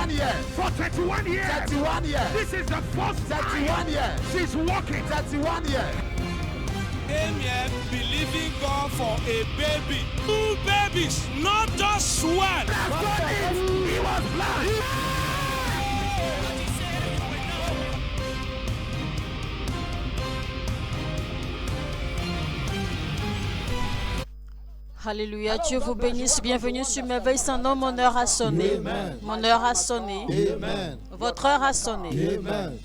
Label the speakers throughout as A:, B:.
A: 31 years.
B: For 31 years.
A: 31 years.
B: This is the first
A: 31
B: time
A: years.
B: she's walking.
A: 31 years.
C: Came here believing God for a baby. 2 babies, not just one.
B: He was blind.
D: Alléluia, Dieu vous bénisse. Bienvenue sur Merveille sans nom. Mon heure a sonné.
A: Amen.
D: Mon heure a sonné.
A: Amen.
D: Votre heure a sonné.
A: Amen.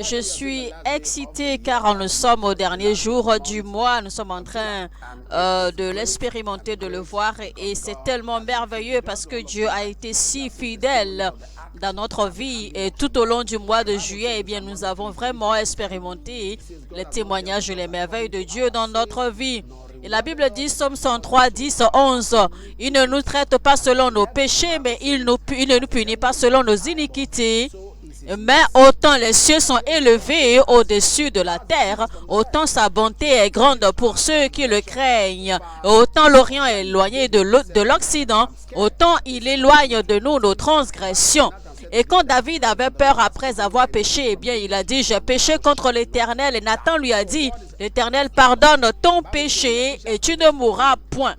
D: Je suis excitée car nous sommes au dernier jour du mois. Nous sommes en train de l'expérimenter, de le voir. Et c'est tellement merveilleux parce que Dieu a été si fidèle dans notre vie. Et tout au long du mois de juillet, eh bien, nous avons vraiment expérimenté les témoignages et les merveilles de Dieu dans notre vie. Et la Bible dit, Somme 103, 10, 11, « Il ne nous traite pas selon nos péchés, mais il ne nous punit pas selon nos iniquités. Mais autant les cieux sont élevés au-dessus de la terre, autant sa bonté est grande pour ceux qui le craignent. Autant l'Orient est éloigné de l'Occident, autant il éloigne de nous nos transgressions. » Et quand David avait peur après avoir péché, eh bien, il a dit, j'ai péché contre l'Éternel. Et Nathan lui a dit, l'Éternel pardonne ton péché et tu ne mourras point.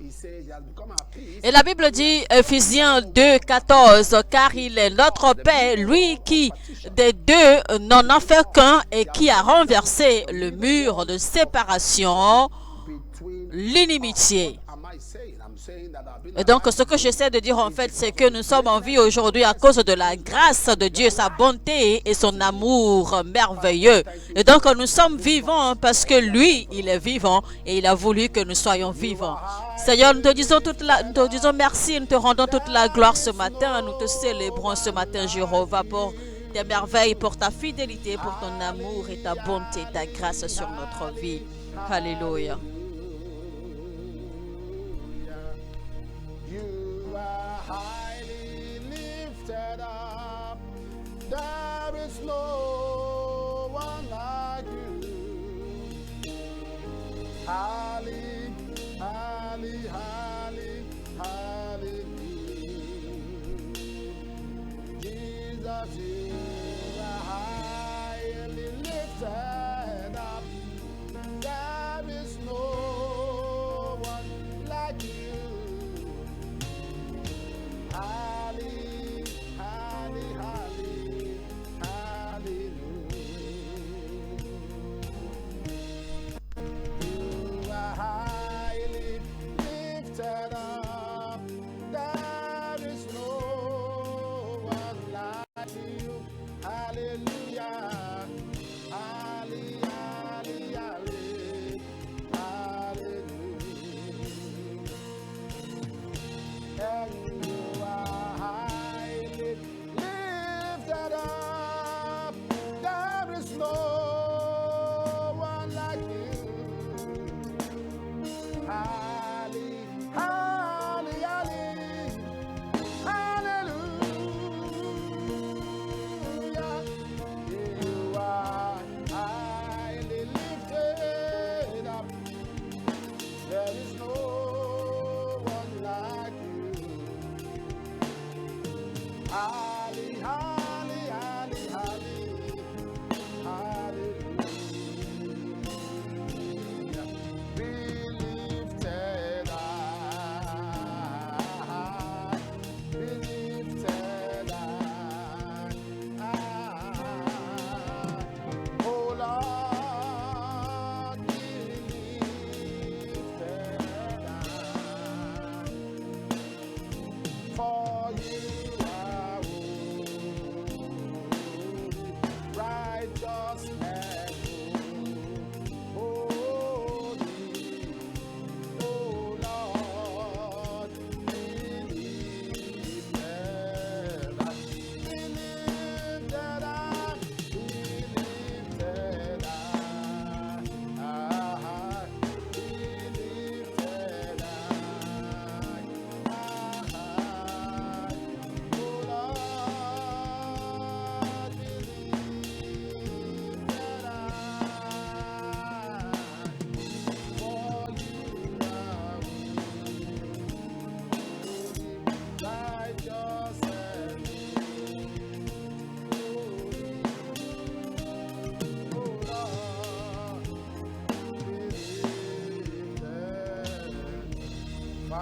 D: Et la Bible dit, Ephésiens 2, 14, car il est notre Père, lui qui des deux n'en a fait qu'un et qui a renversé le mur de séparation, l'inimitié. Et donc, ce que j'essaie de dire en fait, c'est que nous sommes en vie aujourd'hui à cause de la grâce de Dieu, sa bonté et son amour merveilleux. Et donc, nous sommes vivants parce que lui, il est vivant et il a voulu que nous soyons vivants. Seigneur, nous te disons merci, nous te rendons toute la gloire ce matin. Nous te célébrons ce matin, Jéhovah, pour tes merveilles, pour ta fidélité, pour ton amour et ta bonté, ta grâce sur notre vie. Alléluia.
A: There is no one like you. Halle, halle, halle, hallelujah. Jesus, you are highly lifted up. There is no one like you. Halle, halle, halle. You are highly lifted up. There is no one like you.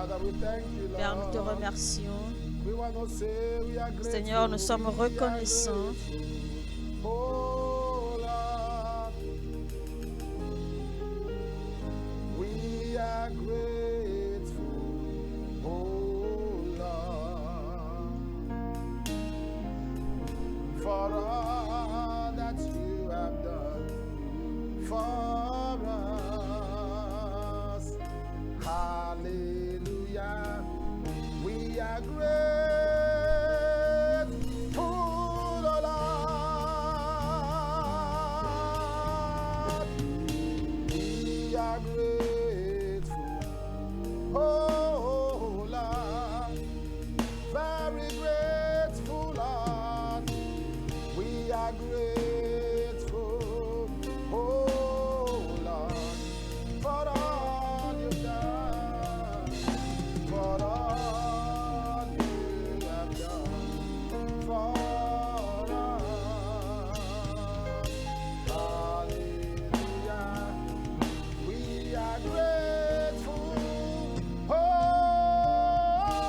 A: Father, we thank you,
D: Père, nous te
A: Lord.
D: remercions.
A: We want to say we are grateful.
D: Seigneur, nous sommes
A: We are
D: reconnaissants.
A: grateful. Oh, Lord. We are grateful. Oh, Lord. For all that you have done for us. Hallelujah. We are grateful, oh Lord. We are grateful, oh Lord. Very grateful, Lord. We are grateful, oh Lord, for all you've done, for all you have done for us. Hallelujah. We are grateful, oh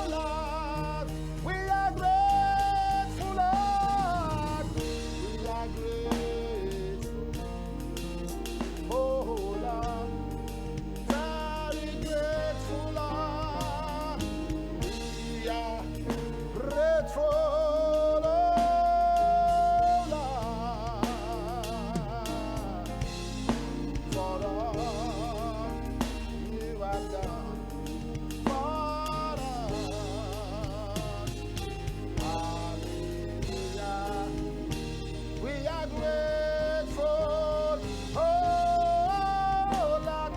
A: Lord. We are grateful, Lord. We are grateful, oh Lord. Very grateful, Lord. We are grateful, oh Lord, for all you have done for us. Hallelujah. We are grateful, oh Lord.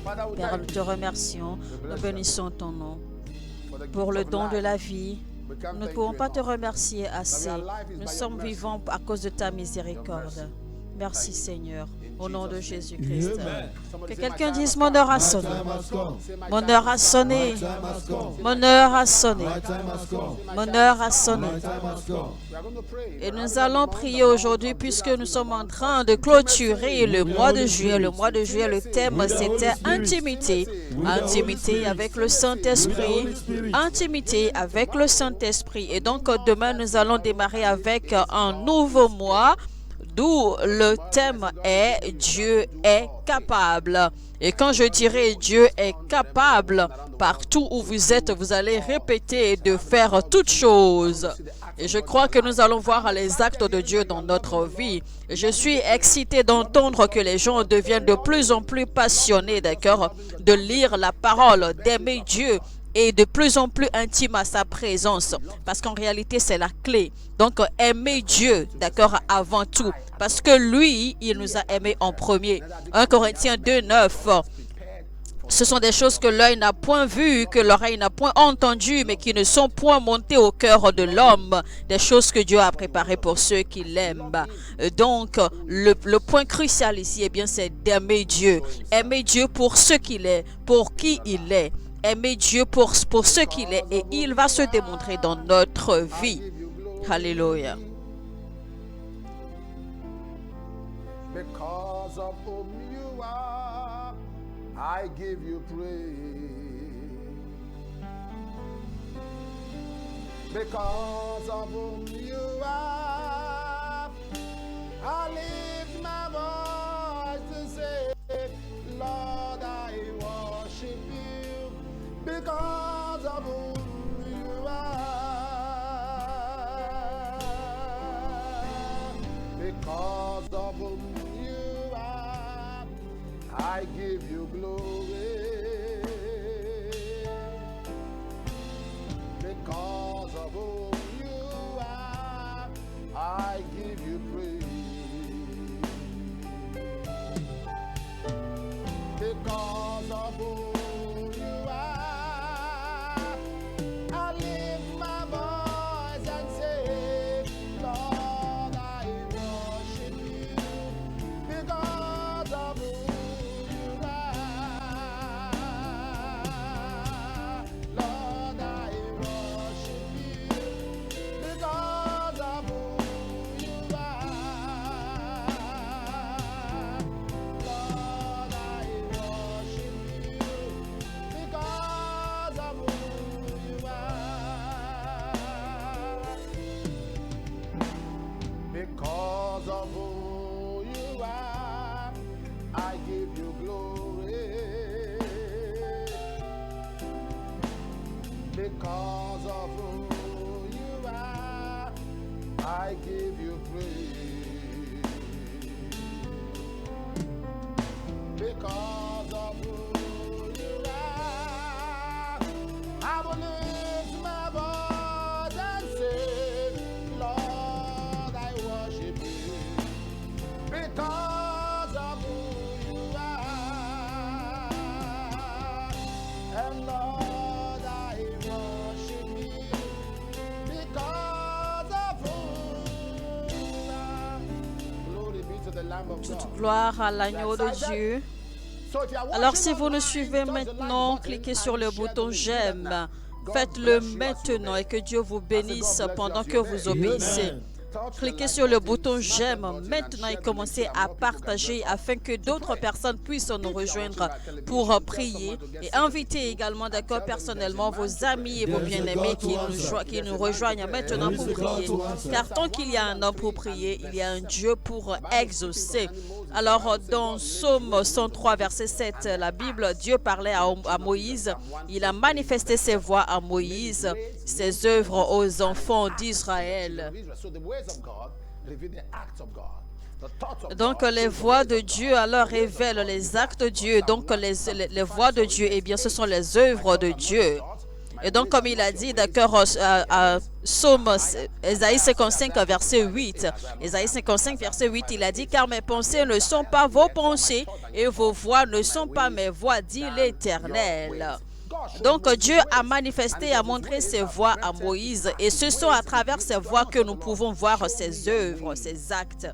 A: Father, we
D: Père,
A: thank
D: nous
A: you
D: te remercions. Nous bénissons ton nom.
A: for the gift
D: Pour le
A: of
D: don de
A: life.
D: la vie,
A: We can't
D: nous ne
A: thank
D: pouvons
A: you
D: pas te
A: enough.
D: remercier assez. Nous sommes
A: mercy.
D: vivants à cause de ta miséricorde. Merci Seigneur, au nom de Jésus-Christ.
A: Somebody
D: Que
A: say,
D: quelqu'un
A: my time
D: dise
A: has
D: mon
A: come.
D: heure a sonné.
A: Say, my
D: Mon
A: time
D: heure a
A: has
D: sonné.
A: come.
D: Mon heure a sonné.
A: My
D: Mon
A: time
D: heure
A: has
D: a sonné.
A: come. We are going to pray.
D: Et
A: We're
D: nous
A: having
D: allons
A: the month
D: prier
A: of
D: aujourd'hui
A: July,
D: puisque
A: the
D: nous sommes en
A: month
D: train
A: of
D: de clôturer
A: intimacy.
D: le mois de juillet. Le mois de juillet, le thème c'était intimité. Intimité avec le Saint-Esprit. Intimité avec le Saint-Esprit. Et donc demain, nous allons démarrer avec un nouveau mois, d'où le thème est Dieu est capable. Et quand je dirai Dieu est capable, partout où vous êtes, vous allez répéter de faire toutes choses. Et je crois que nous allons voir les actes de Dieu dans notre vie. Et je suis excité d'entendre que les gens deviennent de plus en plus passionnés, d'accord, de lire la parole, d'aimer Dieu et de plus en plus intime à sa présence. Parce qu'en réalité, c'est la clé. Donc, aimer Dieu, d'accord, avant tout. Parce que lui, il nous a aimés en premier. 1 Corinthiens 2, 9. Ce sont des choses que l'œil n'a point vues, que l'oreille n'a point entendues, mais qui ne sont point montées au cœur de l'homme. Des choses que Dieu a préparées pour ceux qui l'aiment. Donc, le point crucial ici, eh bien, c'est d'aimer Dieu. Aimer Dieu pour ce qu'il est, pour qui il est. Aimer Dieu pour ce qu'il est. Et il va se démontrer dans notre vie. Alléluia.
A: Because of whom you are, I give you praise. Because of whom you are, I lift my voice to say, Lord, I worship you. Because of whom you are, because of whom you are, I give you glory. Because of whom you are, I give you praise. Because of whom you are, I lift my voice and say, Lord, I worship you. Because of who you are, Lord, I worship you. Because of who you are, Lord, I worship you. give you praise. Because of who you are, I will lift my voice and say, Lord, I worship you. Because of who you are, and Lord, I worship you. Because of who you are. Glory be to the Lamb of
D: Toute
A: God.
D: gloire à l'agneau de Dieu. Alors si vous nous suivez maintenant, cliquez sur le bouton j'aime. Faites-le maintenant et que Dieu vous bénisse pendant que vous obéissez. Cliquez sur le bouton j'aime maintenant et commencez à partager afin que d'autres personnes puissent nous rejoindre pour prier et invitez également d'accord personnellement vos amis et vos bien-aimés qui nous rejoignent maintenant pour prier. Car tant qu'il y a un homme pour prier, il y a un Dieu pour exaucer. Alors dans Psaume 103 verset 7, la Bible, Dieu parlait à Moïse. Il a manifesté ses voix à Moïse, ses œuvres aux enfants d'Israël. Donc les voix de Dieu alors révèlent les actes de Dieu. Donc les voix de Dieu, eh bien ce sont les œuvres de Dieu. Et donc comme il a dit d'accord à Psaume Ésaïe 55 verset 8, Ésaïe 55 verset 8, il a dit car mes pensées ne sont pas vos pensées et vos voix ne sont pas mes voix, dit l'Éternel. Donc Dieu a manifesté, a montré ses voix à Moïse et ce sont à travers ces voix que nous pouvons voir ses œuvres, ses actes.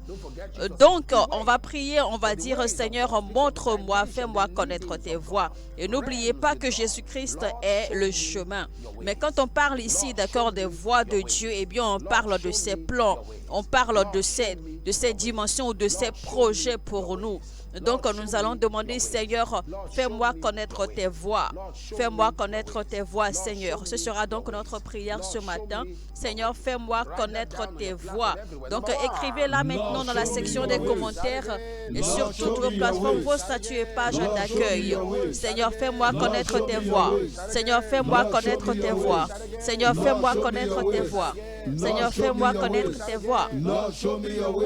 D: Donc on va prier, on va dire Seigneur, montre-moi, fais-moi connaître tes voix. Et n'oubliez pas que Jésus-Christ est le chemin. Mais quand on parle ici, d'accord, des voix de Dieu, eh bien on parle de ses plans, on parle de ses dimensions, de ses projets pour nous. Donc nous allons demander, Seigneur, fais-moi connaître tes voix. Fais-moi connaître tes voix, Seigneur. Ce sera donc notre prière ce matin. Seigneur, fais-moi connaître tes voix. Donc écrivez-la maintenant dans la section des commentaires et sur toutes vos plateformes, vos statuts et pages d'accueil. Seigneur, fais-moi connaître tes voix. Seigneur, fais-moi connaître tes voix. Seigneur, fais-moi connaître tes voix. Seigneur, fais-moi connaître tes voix.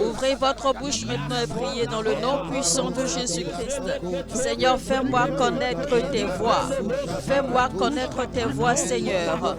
D: Ouvrez votre bouche maintenant et priez dans le nom puissant de Jésus-Christ. Seigneur, fais-moi connaître tes voix. Fais-moi connaître tes voix, Seigneur.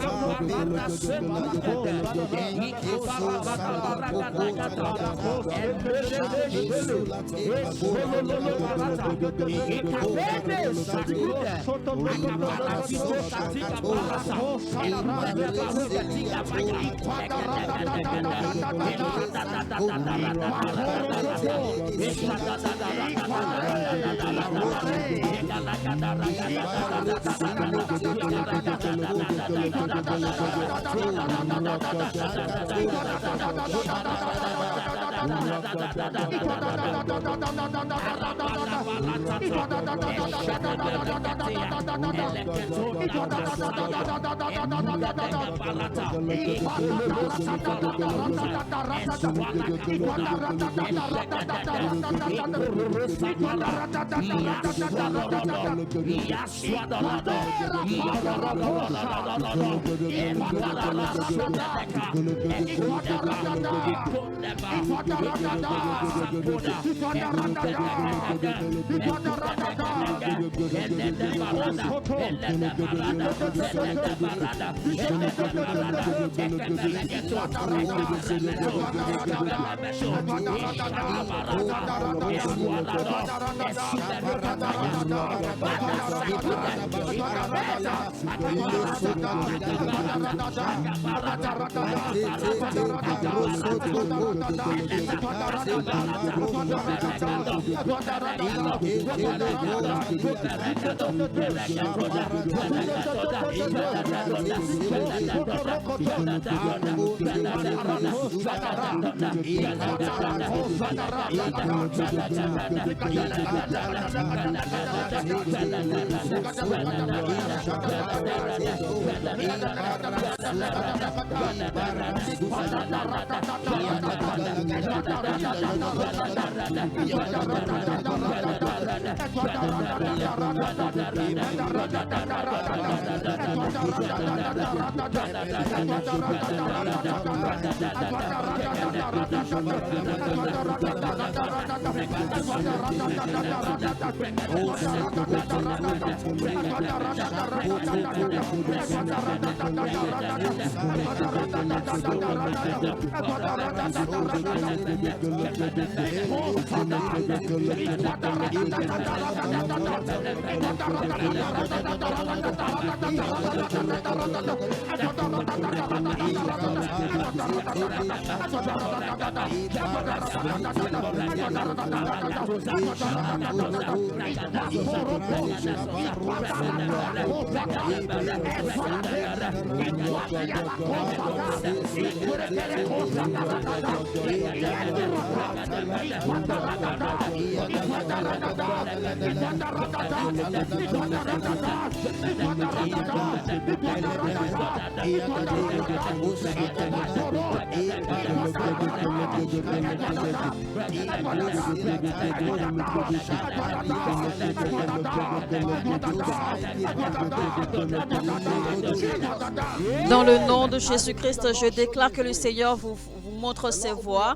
D: Dans le nom de Jésus-Christ, je déclare que le Seigneur vous montre ses voies,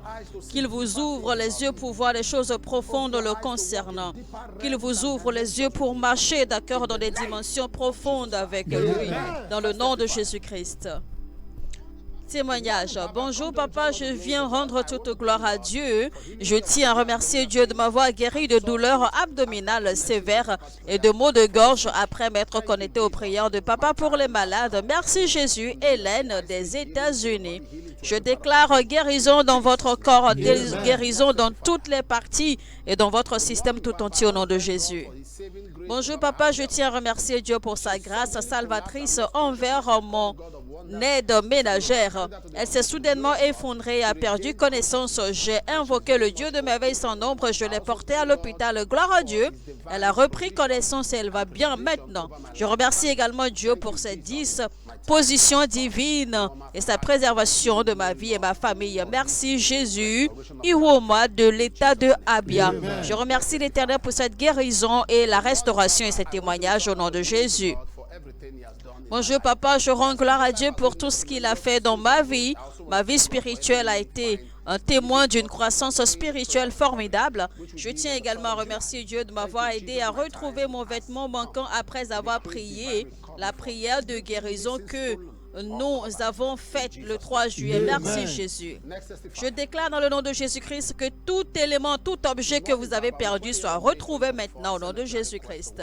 D: qu'il vous ouvre les yeux pour voir les choses profondes le concernant, qu'il vous ouvre les yeux pour marcher d'accord dans des dimensions profondes avec lui, dans le nom de Jésus-Christ. Témoignage. Bonjour papa, je viens rendre toute gloire à Dieu. Je tiens à remercier Dieu de m'avoir guéri de douleurs abdominales sévères et de maux de gorge après m'être connecté aux prières de papa pour les malades. Merci Jésus. Hélène des États-Unis. Je déclare guérison dans votre corps, guérison dans toutes les parties et dans votre système tout entier au nom de Jésus. Bonjour papa, je tiens à remercier Dieu pour sa grâce salvatrice envers mon aide ménagère. Elle s'est soudainement effondrée et a perdu connaissance. J'ai invoqué le Dieu de merveille sans nombre. Je l'ai portée à l'hôpital. Gloire à Dieu. Elle a repris connaissance et elle va bien maintenant. Je remercie également Dieu pour ses 10 positions divines et sa préservation de ma vie et ma famille. Merci Jésus. Iwoma de l'état de Abia. Je remercie l'Éternel pour cette guérison et la restauration et ces témoignages au nom de Jésus. Bonjour papa, je rends gloire à Dieu pour tout ce qu'il a fait dans ma vie. Ma vie spirituelle a été un témoin d'une croissance spirituelle formidable. Je tiens également à remercier Dieu de m'avoir aidé à retrouver mon vêtement manquant après avoir prié la prière de guérison que nous avons faite le 3 juillet. Merci Jésus. Je déclare dans le nom de Jésus-Christ que tout élément, tout objet que vous avez perdu soit retrouvé maintenant au nom de Jésus-Christ.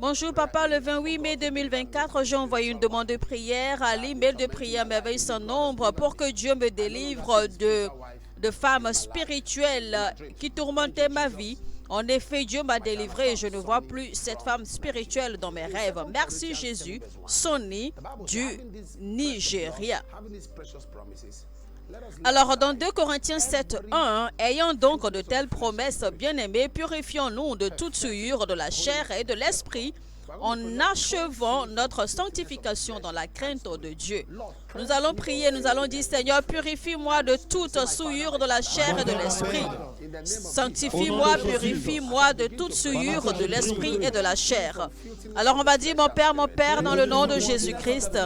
D: Bonjour papa, le 28 mai 2024, j'ai envoyé une demande de prière à l'email de prière merveille sans nombre pour que Dieu me délivre de femmes spirituelles qui tourmentaient ma vie. En effet, Dieu m'a délivré et je ne vois plus cette femme spirituelle dans mes rêves. Merci Jésus, Sonny du Nigeria. Alors, dans 2 Corinthiens 7, 1, ayant donc de telles promesses, bien-aimés, purifions-nous de toute souillure de la chair et de l'esprit, en achevant notre sanctification dans la crainte de Dieu. Nous allons prier, nous allons dire, Seigneur, purifie-moi de toute souillure de la chair et de l'esprit. Sanctifie-moi, purifie-moi de toute souillure de l'esprit et de la chair. Alors on va dire, mon Père, dans le nom de Jésus-Christ,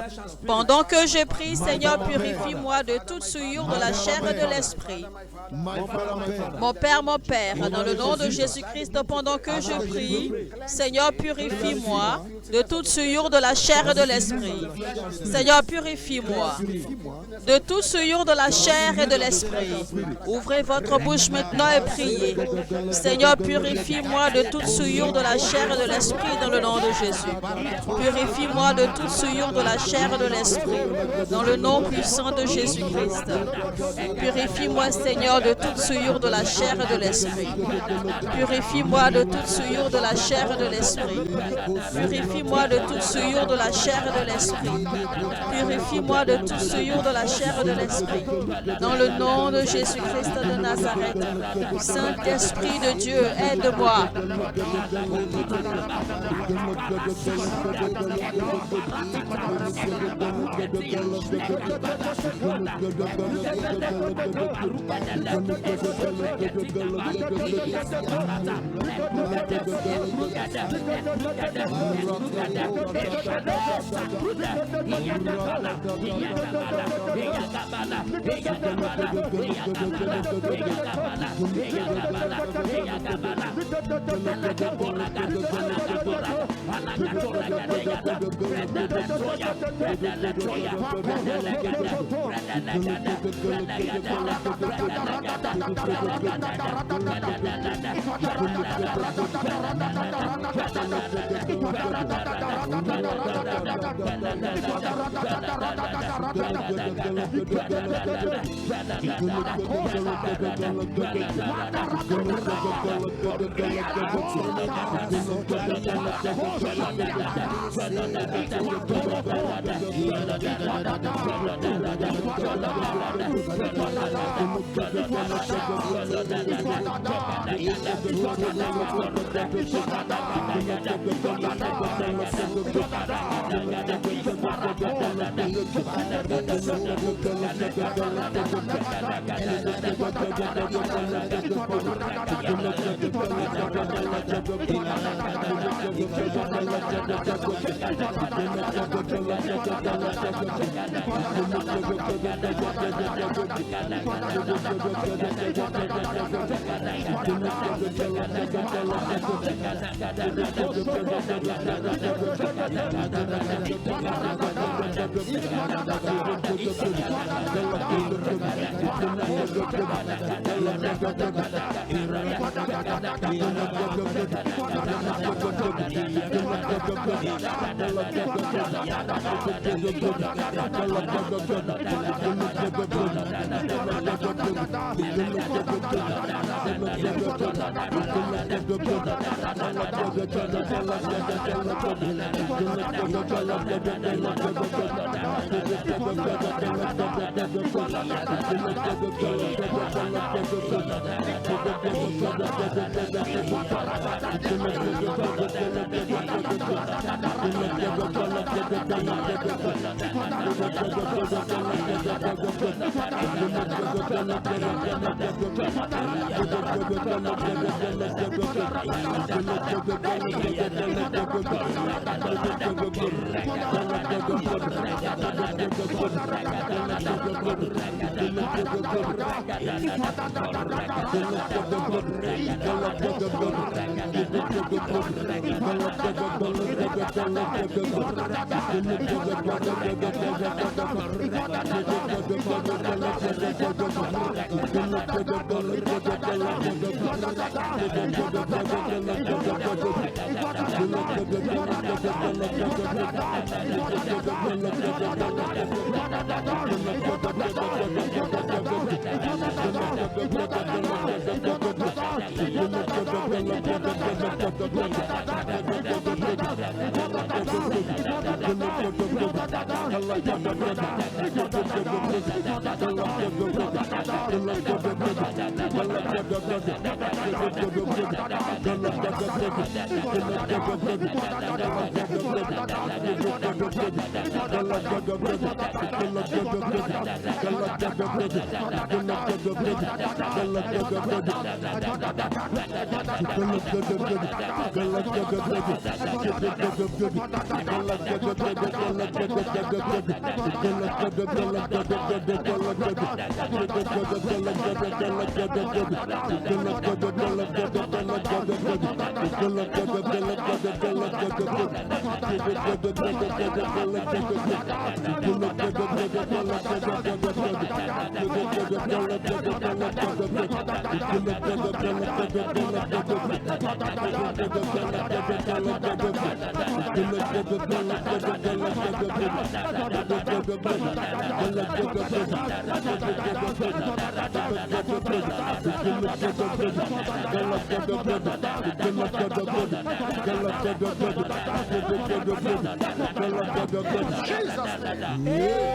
D: pendant que je prie, Seigneur, purifie-moi de toute souillure de la chair et de l'esprit. Mon Père, dans le nom de Jésus-Christ, pendant que je prie, Seigneur, purifie-moi de toute souillure de la chair et de l'esprit. Seigneur, purifie-moi de toute souillure de la chair et de l'esprit. Ouvrez votre bouche maintenant et priez. Seigneur, purifie-moi de toute souillure de la chair et de l'esprit dans le nom de Jésus. Purifie-moi de toute souillure de la chair et de l'esprit dans le nom puissant de Jésus-Christ. Purifie-moi, Seigneur, de toute souillure de la chair et de l'esprit. Purifie-moi de toute souillure de la chair et de l'esprit. Purifie-moi de toute souillure de la chair et de l'esprit. Purifie-moi de toute souillure de la chair et de l'esprit. Dans le nom de Jésus-Christ de Nazareth. Saint-Esprit de Dieu, aide-moi.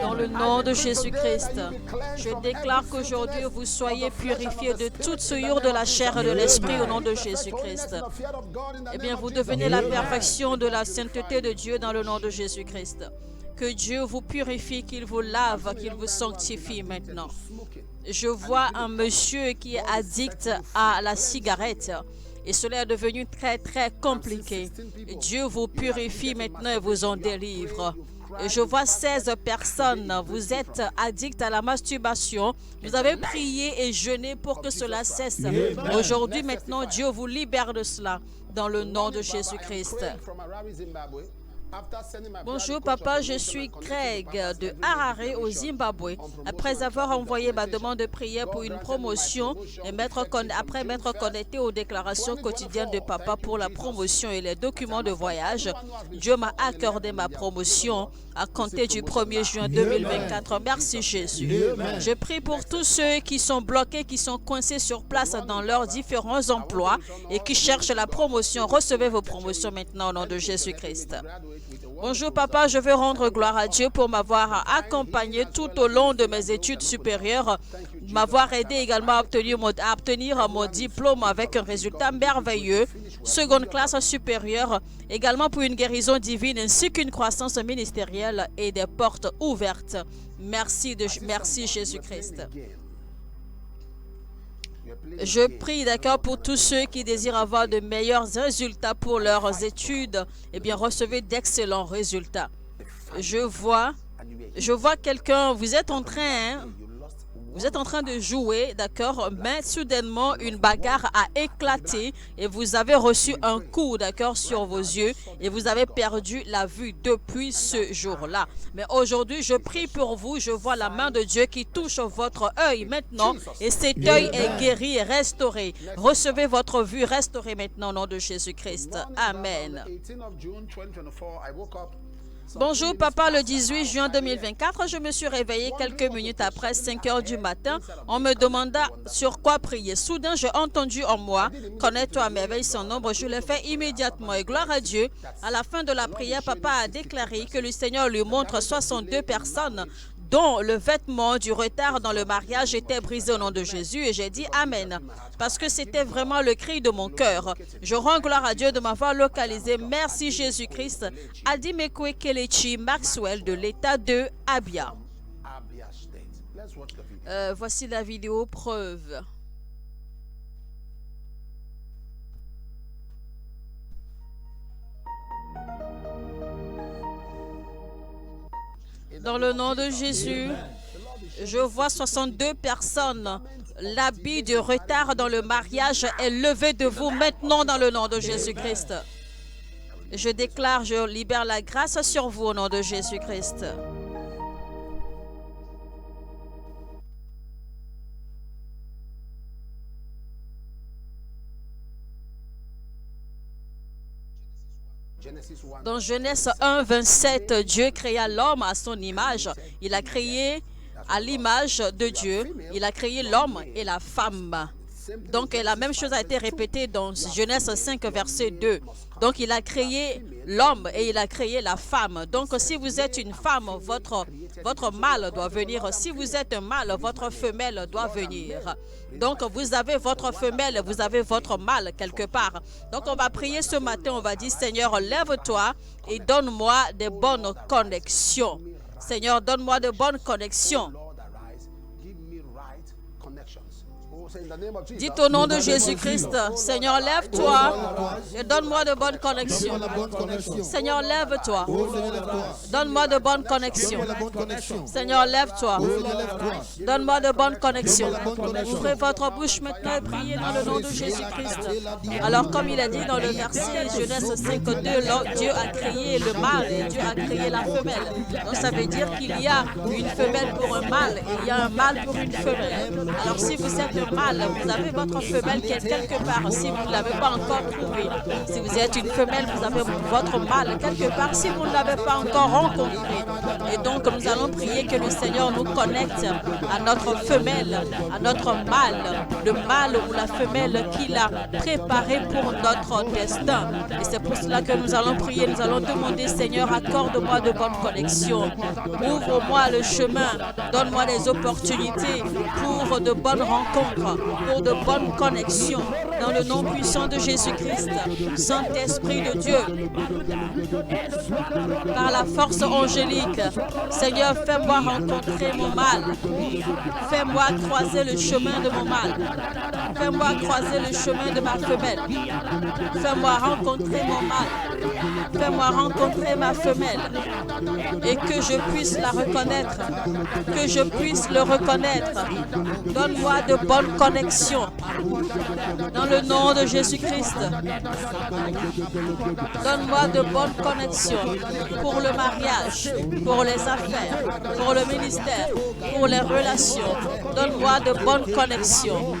D: Dans le nom de Jésus-Christ, je déclare qu'aujourd'hui vous soyez purifiés de toute souillure de la chair et de l'esprit au nom de Jésus-Christ. Eh bien, vous devenez la perfection de la sainteté de Dieu dans le nom de Jésus-Christ. Que Dieu vous purifie, qu'il vous lave, qu'il vous sanctifie maintenant. Je vois un monsieur qui est addict à la cigarette. Et cela est devenu très, très compliqué. Dieu vous purifie maintenant et vous en délivre. Et je vois 16 personnes. Vous êtes addict à la masturbation. Vous avez prié et jeûné pour que cela cesse. Aujourd'hui, maintenant, Dieu vous libère de cela dans le nom de Jésus-Christ. Bonjour papa, je suis Craig de Harare au Zimbabwe. Après avoir envoyé ma demande de prière pour une promotion et après m'être connecté aux déclarations quotidiennes de papa pour la promotion et les documents de voyage, Dieu m'a accordé ma promotion à compter du 1er juin 2024. Merci Jésus. Je prie pour tous ceux qui sont bloqués, qui sont coincés sur place dans leurs différents emplois et qui cherchent la promotion. Recevez vos promotions maintenant au nom de Jésus-Christ. Bonjour papa, je veux rendre gloire à Dieu pour m'avoir accompagné tout au long de mes études supérieures, m'avoir aidé également à obtenir mon diplôme avec un résultat merveilleux, seconde classe supérieure, également pour une guérison divine ainsi qu'une croissance ministérielle et des portes ouvertes. Merci Jésus-Christ. Je prie, d'accord, pour tous ceux qui désirent avoir de meilleurs résultats pour leurs études. Eh bien, recevez d'excellents résultats. Je vois quelqu'un, vous êtes en train de jouer, d'accord, mais soudainement, une bagarre a éclaté et vous avez reçu un coup, d'accord, sur vos yeux et vous avez perdu la vue depuis ce jour-là. Mais aujourd'hui, je prie pour vous, je vois la main de Dieu qui touche votre œil maintenant et cet œil est guéri et restauré. Recevez votre vue restaurée maintenant au nom de Jésus-Christ. Amen. Bonjour papa, le 18 juin 2024, je me suis réveillée quelques minutes après 5 heures du matin. On me demanda sur quoi prier. Soudain, j'ai entendu en moi, connais-toi à merveille son nombre. Je l'ai fait immédiatement et gloire à Dieu. À la fin de la prière, papa a déclaré que le Seigneur lui montre 62 personnes dont le vêtement du retard dans le mariage était brisé au nom de Jésus. Et j'ai dit Amen, parce que c'était vraiment le cri de mon cœur. Je rends gloire à Dieu de m'avoir localisé. Merci Jésus-Christ. Adimekwe Kelechi Maxwell de l'État de Abia. Voici la vidéo preuve. Dans le nom de Jésus, je vois 62 personnes. L'habit de retard dans le mariage est levé de vous maintenant dans le nom de Jésus-Christ. Je déclare, je libère la grâce sur vous au nom de Jésus-Christ. Dans Genèse 1, 27, Dieu créa l'homme à son image. Il a créé à l'image de Dieu. Il a créé l'homme et la femme. Donc, la même chose a été répétée dans Genèse 5, verset 2. Donc, il a créé l'homme et il a créé la femme. Donc, si vous êtes une femme, votre mâle doit venir. Si vous êtes un mâle, votre femelle doit venir. Donc, vous avez votre femelle, vous avez votre mâle quelque part. Donc, on va prier ce matin, on va dire, Seigneur, lève-toi et donne-moi des bonnes connexions. Seigneur, donne-moi de bonnes connexions. Dites au nom de Jésus-Christ, Seigneur, lève-toi et donne-moi de bonnes connexions. Seigneur, lève-toi. Donne-moi de bonnes connexions. Seigneur, lève-toi. Donne-moi de bonnes connexions. Ouvrez votre bouche maintenant et priez dans le nom de Jésus-Christ. Alors, comme il a dit dans le verset Genèse 5:2, Dieu a créé le mâle et Dieu a créé la femelle. Donc, ça veut dire qu'il y a une femelle pour un mâle et il y a un mâle pour une femelle. Alors, si vous êtes un mâle, vous avez votre femelle qui est quelque part si vous ne l'avez pas encore trouvée. Si vous êtes une femelle, vous avez votre mâle quelque part si vous ne l'avez pas encore rencontré. Et donc, nous allons prier que le Seigneur nous connecte à notre femelle, à notre mâle, le mâle ou la femelle qu'il a préparé pour notre destin. Et c'est pour cela que nous allons prier, nous allons demander, Seigneur, accorde-moi de bonnes connexions. Ouvre-moi le chemin, donne-moi des opportunités pour de bonnes rencontres. pour de bonnes connexions. Dans le nom puissant de Jésus-Christ, Saint-Esprit de Dieu, par la force angélique, Seigneur, fais-moi rencontrer mon mal. Fais-moi croiser le chemin de mon mal. Fais-moi croiser le chemin de ma femelle. Fais-moi rencontrer mon mal. Fais-moi rencontrer ma femelle. Et que je puisse la reconnaître. Que je puisse le reconnaître. Donne-moi de bonnes connexions. Dans le nom de Jésus-Christ. Donne-moi de bonnes connexions pour le mariage, pour les affaires, pour le ministère, pour les relations. Donne-moi de bonnes connexions.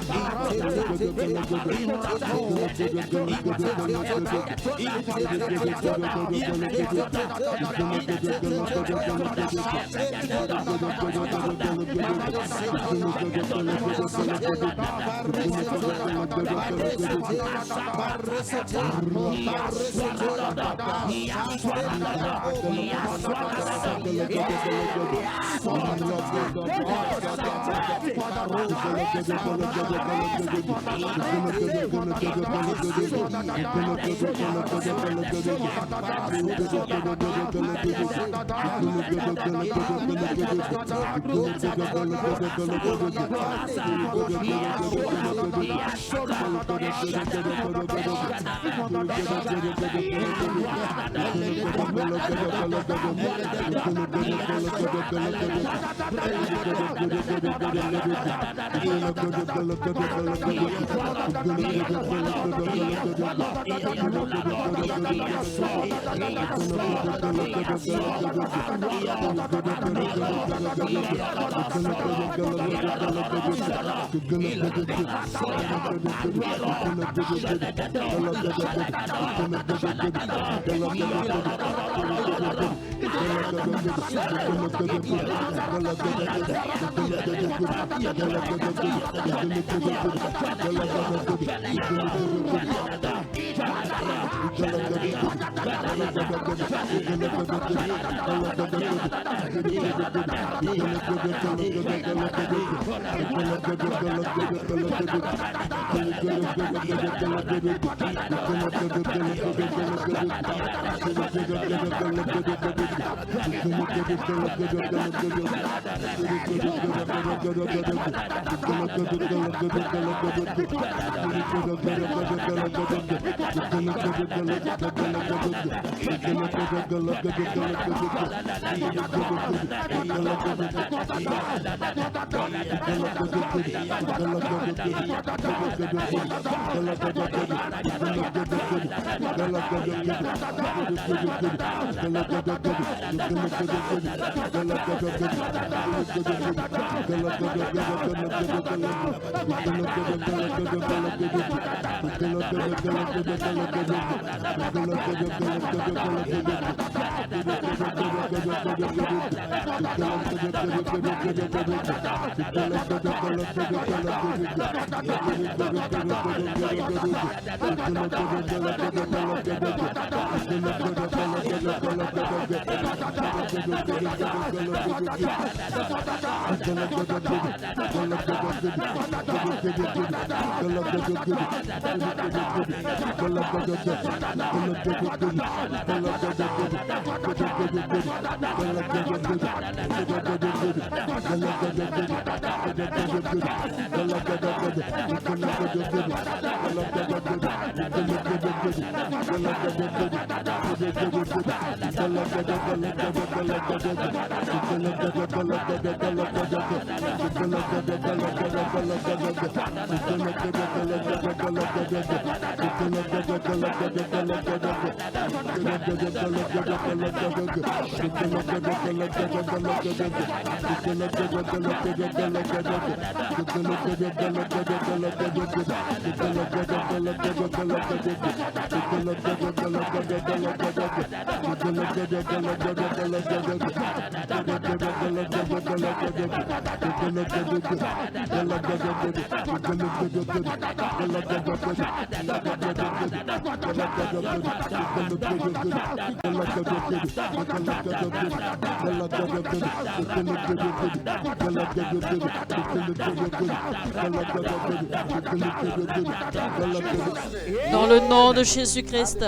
D: Dans le nom de Jésus-Christ,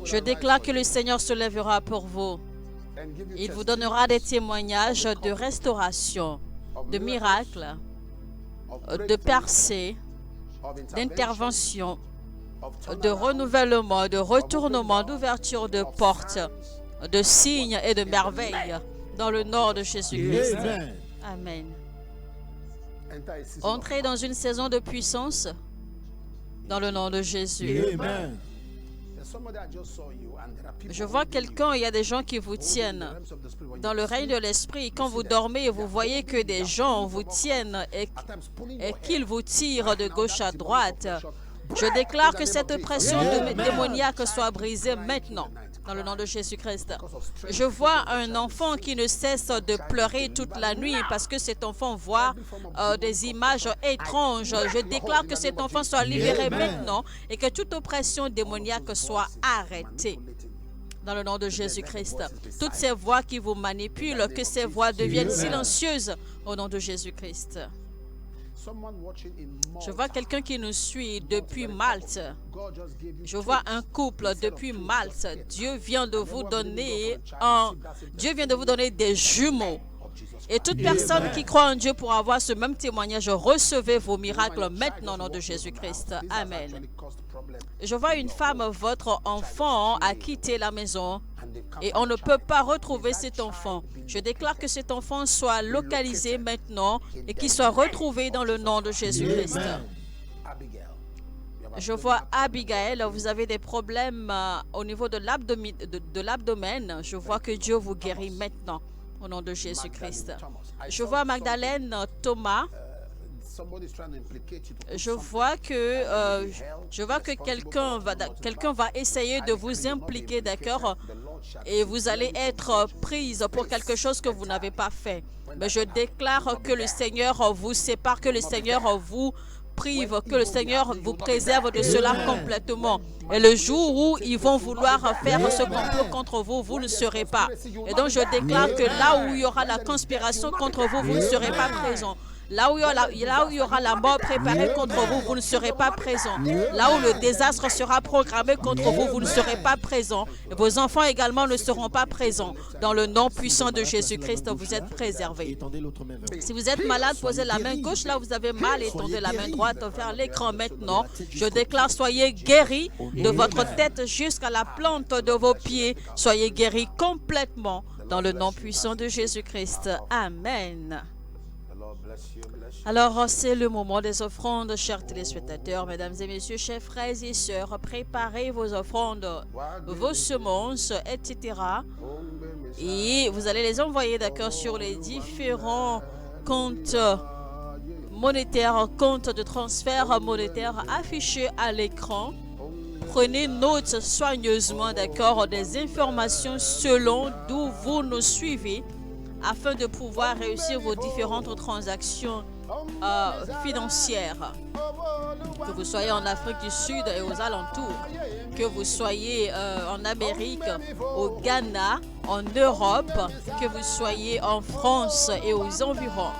D: je déclare que le Seigneur se lèvera pour vous. Il vous donnera des témoignages de restauration, de miracles, de percées, d'intervention, de renouvellement, de retournement, d'ouverture de portes, de signes et de merveilles dans le nom de Jésus-Christ. Amen. Entrez dans une saison de puissance dans le nom de Jésus.
B: Amen.
D: Je vois quelqu'un, il y a des gens qui vous tiennent dans le règne de l'esprit. Quand vous dormez, vous voyez que des gens vous tiennent et qu'ils vous tirent de gauche à droite. Je déclare que cette pression démoniaque soit brisée maintenant, dans le nom de Jésus-Christ. Je vois un enfant qui ne cesse de pleurer toute la nuit parce que cet enfant voit des images étranges. Je déclare que cet enfant soit libéré maintenant et que toute oppression démoniaque soit arrêtée. Dans le nom de Jésus-Christ. Toutes ces voix qui vous manipulent, que ces voix deviennent silencieuses au nom de Jésus-Christ. Je vois quelqu'un qui nous suit depuis Malte. Je vois un couple depuis Malte. Dieu vient de vous donner des jumeaux. Et toute personne qui croit en Dieu pour avoir ce même témoignage, recevez vos miracles maintenant au nom de Jésus-Christ. Amen. Je vois une femme, votre enfant a quitté la maison et on ne peut pas retrouver cet enfant. Je déclare que cet enfant soit localisé maintenant et qu'il soit retrouvé dans le nom de Jésus-Christ. Je vois Abigail, vous avez des problèmes au niveau de l'abdomen. Je vois que Dieu vous guérit maintenant au nom de Jésus-Christ. Je vois Magdalène, Thomas. Je vois que quelqu'un va essayer de vous impliquer, d'accord? Et vous allez être prise pour quelque chose que vous n'avez pas fait. Mais je déclare que le Seigneur vous sépare, que le Seigneur vous prive, que le Seigneur vous préserve de cela complètement. Et le jour où ils vont vouloir faire ce complot contre vous, vous ne serez pas. Et donc je déclare que là où il y aura la conspiration contre vous, vous ne serez pas présent. Là où il y aura la mort préparée contre vous, vous ne serez pas présent. Là où le désastre sera programmé contre vous, vous ne serez pas présent. Et vos enfants également ne seront pas présents. Dans le nom puissant de Jésus-Christ, vous êtes préservés. Si vous êtes malade, posez la main gauche. Là où vous avez mal, étendez la main droite vers l'écran maintenant. Je déclare, soyez guéris de votre tête jusqu'à la plante de vos pieds. Soyez guéris complètement dans le nom puissant de Jésus-Christ. Amen. Alors, c'est le moment des offrandes, chers téléspectateurs, mesdames et messieurs, chers frères et sœurs. Préparez vos offrandes, vos semences, etc. Et vous allez les envoyer, d'accord, sur les différents comptes monétaires, comptes de transfert monétaire affichés à l'écran. Prenez note soigneusement, d'accord, des informations selon d'où vous nous suivez, afin de pouvoir réussir vos différentes transactions financières. Que vous soyez en Afrique du Sud et aux alentours, que vous soyez en Amérique, au Ghana, en Europe, que vous soyez en France et aux environs,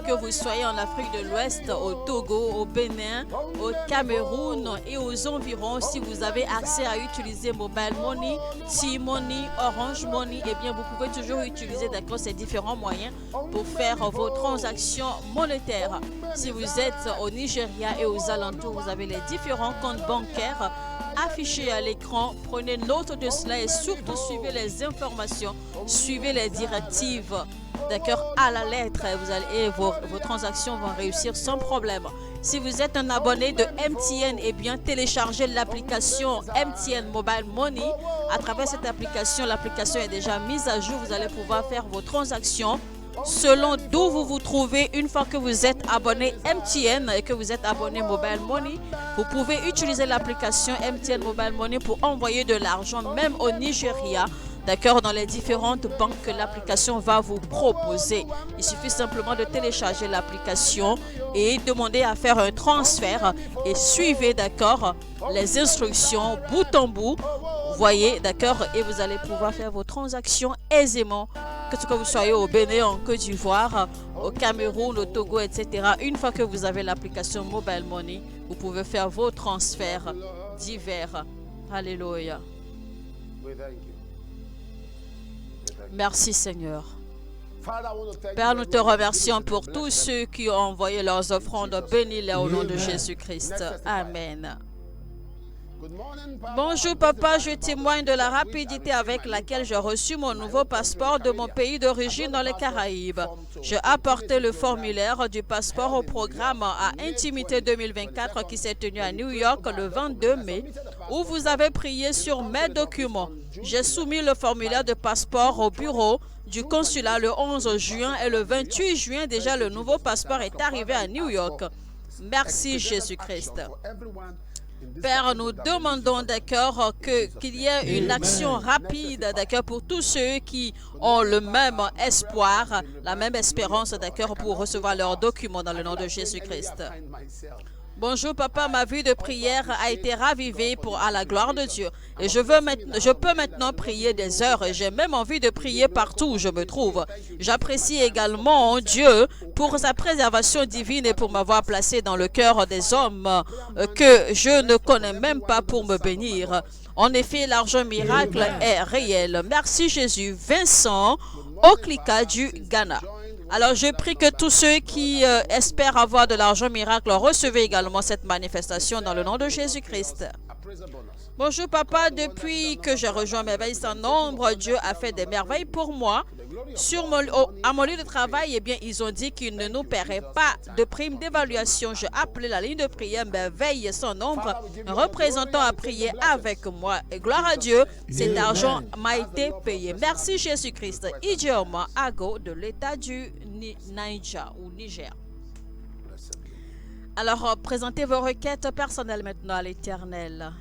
D: que vous soyez en Afrique de l'Ouest, au Togo, au Bénin, au Cameroun et aux environs, si vous avez accès à utiliser Mobile Money, T-Money, Orange Money, eh bien vous pouvez toujours utiliser d'accord ces différents moyens pour faire vos transactions monétaires. Si vous êtes au Nigeria et aux alentours, vous avez les différents comptes bancaires affichés à l'écran. Prenez note de cela et surtout suivez les informations, suivez les directives. D'accord, à la lettre, et vos transactions vont réussir sans problème. Si vous êtes un abonné de MTN, eh bien, téléchargez l'application MTN Mobile Money. À travers cette application, l'application est déjà mise à jour. Vous allez pouvoir faire vos transactions selon d'où vous vous trouvez. Une fois que vous êtes abonné MTN et que vous êtes abonné Mobile Money, vous pouvez utiliser l'application MTN Mobile Money pour envoyer de l'argent, même au Nigeria. D'accord, dans les différentes banques que l'application va vous proposer. Il suffit simplement de télécharger l'application et demander à faire un transfert et suivez, d'accord, les instructions bout en bout. voyez, d'accord, et vous allez pouvoir faire vos transactions aisément, que vous soyez au Bénin, en Côte d'Ivoire, au Cameroun, au Togo, etc. Une fois que vous avez l'application Mobile Money, vous pouvez faire vos transferts divers. Alléluia. Merci Seigneur. Père, nous te remercions pour tous ceux qui ont envoyé leurs offrandes. Bénis-les au nom de Jésus-Christ. Amen. Bonjour papa, je témoigne de la rapidité avec laquelle j'ai reçu mon nouveau passeport de mon pays d'origine dans les Caraïbes. J'ai apporté le formulaire du passeport au programme à Intimité 2024 qui s'est tenu à New York le 22 mai, où vous avez prié sur mes documents. J'ai soumis le formulaire de passeport au bureau du consulat le 11 juin et le 28 juin, déjà le nouveau passeport est arrivé à New York. Merci Jésus-Christ. Père, nous demandons, d'accord, qu'il y ait une action rapide, d'accord, pour tous ceux qui ont le même espoir, la même espérance, d'accord, pour recevoir leurs documents dans le nom de Jésus-Christ. Bonjour papa, ma vie de prière a été ravivée à la gloire de Dieu. Et je peux maintenant prier des heures et j'ai même envie de prier partout où je me trouve. J'apprécie également Dieu pour sa préservation divine et pour m'avoir placé dans le cœur des hommes que je ne connais même pas pour me bénir. En effet, l'argent miracle est réel. Merci Jésus. Vincent Oklika du Ghana. Alors, je prie que tous ceux qui espèrent avoir de l'argent miracle recevez également cette manifestation dans le nom de Jésus-Christ. Bonjour papa, depuis que j'ai rejoint Merveilles sans nombre, Dieu a fait des merveilles pour moi. À mon lieu de travail, eh bien, ils ont dit qu'ils ne nous paieraient pas de prime d'évaluation. J'ai appelé la ligne de prière Merveilles sans nombre. Un représentant a prié avec moi. Et gloire à Dieu, cet argent m'a été payé. Merci Jésus-Christ. Idioma Ago de l'État du Niger. Alors, présentez vos requêtes personnelles maintenant à l'Éternel.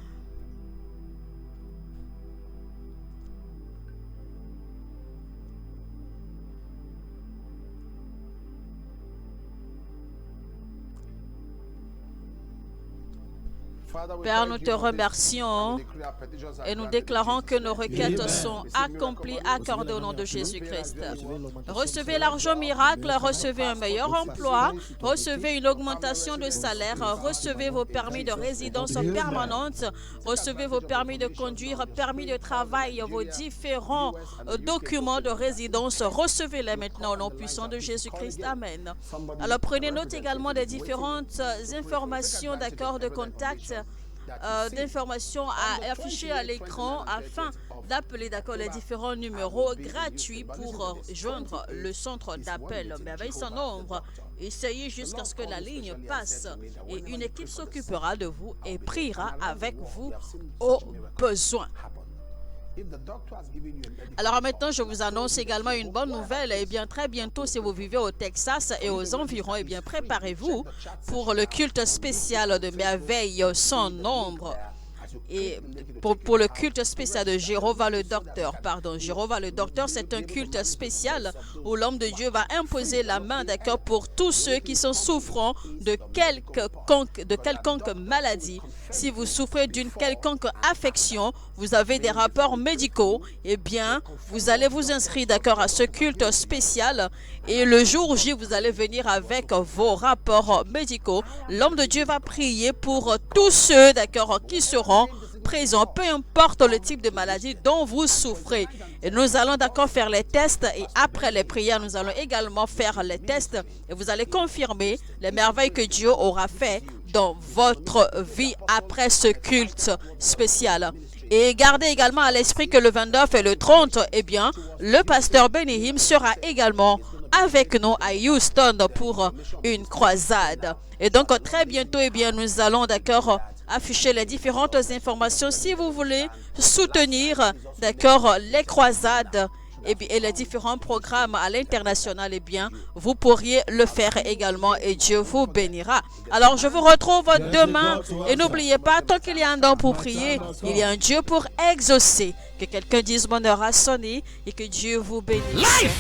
D: Père, nous te remercions et nous déclarons que nos requêtes sont accomplies, accordées au nom de Jésus-Christ. Recevez l'argent miracle, recevez un meilleur emploi, recevez une augmentation de salaire, recevez vos permis de résidence permanente, recevez vos permis de conduire, permis de travail, vos différents documents de résidence, recevez-les maintenant au nom puissant de Jésus-Christ. Amen. Alors prenez note également des différentes informations d'accord de contact, d'informations à afficher à l'écran afin d'appeler d'accord les différents numéros gratuits pour joindre le centre d'appel Merveille sans nombre. Essayez jusqu'à ce que la ligne passe et une équipe s'occupera de vous et priera avec vous au besoin. Alors maintenant, je vous annonce également une bonne nouvelle. Eh bien, très bientôt, si vous vivez au Texas et aux environs, eh bien, préparez-vous pour le culte spécial de Merveille sans nombre. Et pour le culte spécial de Jéhovah le Docteur, Jéhovah le Docteur, c'est un culte spécial où l'homme de Dieu va imposer la main, d'accord, pour tous ceux qui sont souffrant de quelconque maladie. Si vous souffrez d'une quelconque affection, vous avez des rapports médicaux, eh bien, vous allez vous inscrire, d'accord, à ce culte spécial et le jour J, vous allez venir avec vos rapports médicaux. L'homme de Dieu va prier pour tous ceux, d'accord, qui seront présents, peu importe le type de maladie dont vous souffrez. Et nous allons d'accord faire les tests et après les prières, nous allons également faire les tests et vous allez confirmer les merveilles que Dieu aura fait dans votre vie après ce culte spécial. Et gardez également à l'esprit que le 29 et le 30, eh bien, le pasteur Benihim sera également avec nous à Houston pour une croisade. Et donc, très bientôt, eh bien, nous allons, d'accord, afficher les différentes informations. Si vous voulez soutenir, d'accord, les croisades et les différents programmes à l'international, eh bien, vous pourriez le faire également et Dieu vous bénira. Alors, je vous retrouve demain et n'oubliez pas, tant qu'il y a un don pour prier, il y a un Dieu pour exaucer. Que quelqu'un dise mon heure a sonné et que Dieu vous bénisse.